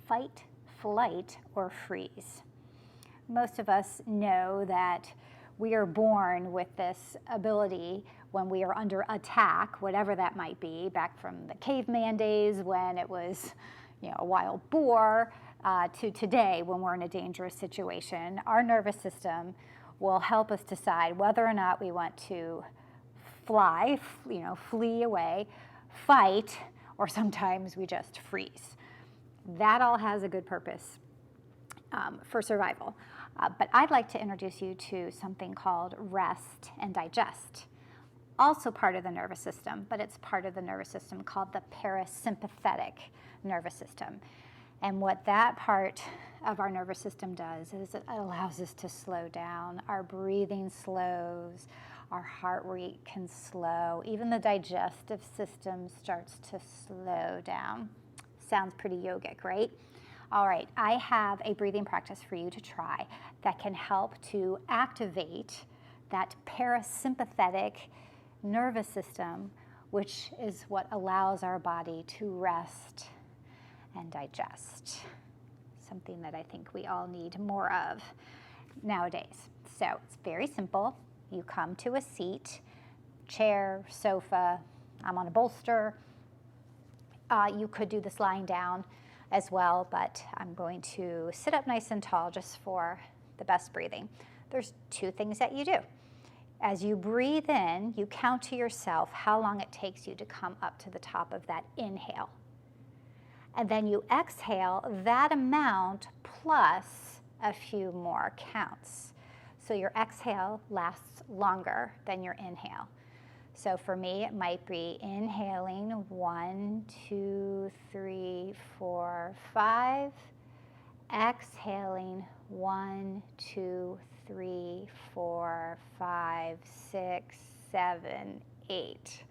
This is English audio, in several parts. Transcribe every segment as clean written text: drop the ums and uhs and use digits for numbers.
fight, flight, or freeze. Most of us know that we are born with this ability when we are under attack, whatever that might be, back from the caveman days when it was, a wild boar, to today when we're in a dangerous situation. Our nervous system will help us decide whether or not we want to fly, flee away, fight, or sometimes we just freeze. That all has a good purpose for survival. But I'd like to introduce you to something called rest and digest. Also part of the nervous system, but it's part of the nervous system called the parasympathetic nervous system. And what that part of our nervous system does is it allows us to slow down. Our breathing slows, our heart rate can slow, even the digestive system starts to slow down. Sounds pretty yogic, right? All right, I have a breathing practice for you to try that can help to activate that parasympathetic nervous system, which is what allows our body to rest and digest, something that I think we all need more of nowadays. So it's very simple. You come to a seat, chair, sofa. I'm on a bolster. You could do this lying down as well, but I'm going to sit up nice and tall just for the best breathing. There's two things that you do. As you breathe in, you count to yourself how long it takes you to come up to the top of that inhale. And then you exhale that amount plus a few more counts. So your exhale lasts longer than your inhale. So for me, it might be inhaling 1, 2, 3, 4, 5. Exhaling 1, 2, 3, 4, 5, 6, 7, 8.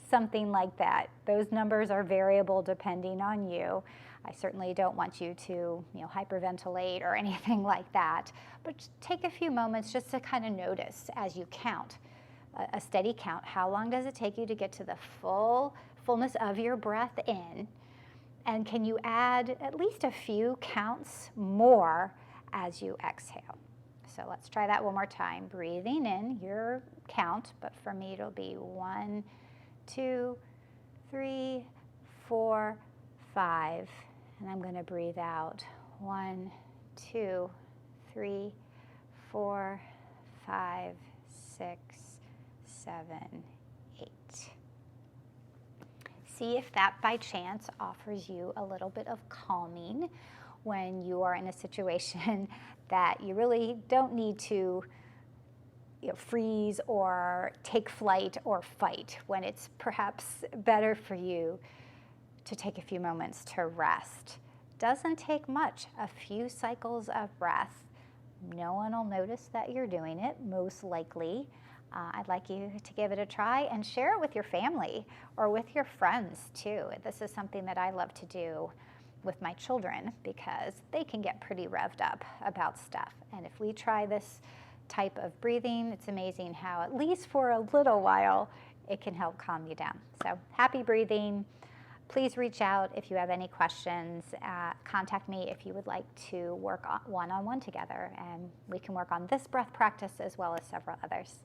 Something like that. Those numbers are variable depending on you. I certainly don't want you to, hyperventilate or anything like that. But just take a few moments just to kind of notice as you count. A steady count. How long does it take you to get to the fullness of your breath in? And can you add at least a few counts more as you exhale? So let's try that one more time. Breathing in your count, but for me it'll be 1, 2, 3, 4, 5. And I'm going to breathe out 1, 2, 3, 4, 5, 6, 7, 8. See if that by chance offers you a little bit of calming when you are in a situation that you really don't need to freeze or take flight or fight, when it's perhaps better for you to take a few moments to rest. Doesn't take much, a few cycles of breath. No one will notice that you're doing it, most likely. I'd like you to give it a try and share it with your family or with your friends too. This is something that I love to do with my children because they can get pretty revved up about stuff. And if we try this type of breathing, it's amazing how, at least for a little while, it can help calm you down. So happy breathing. Please reach out if you have any questions. Contact me if you would like to work one-on-one together, and we can work on this breath practice as well as several others.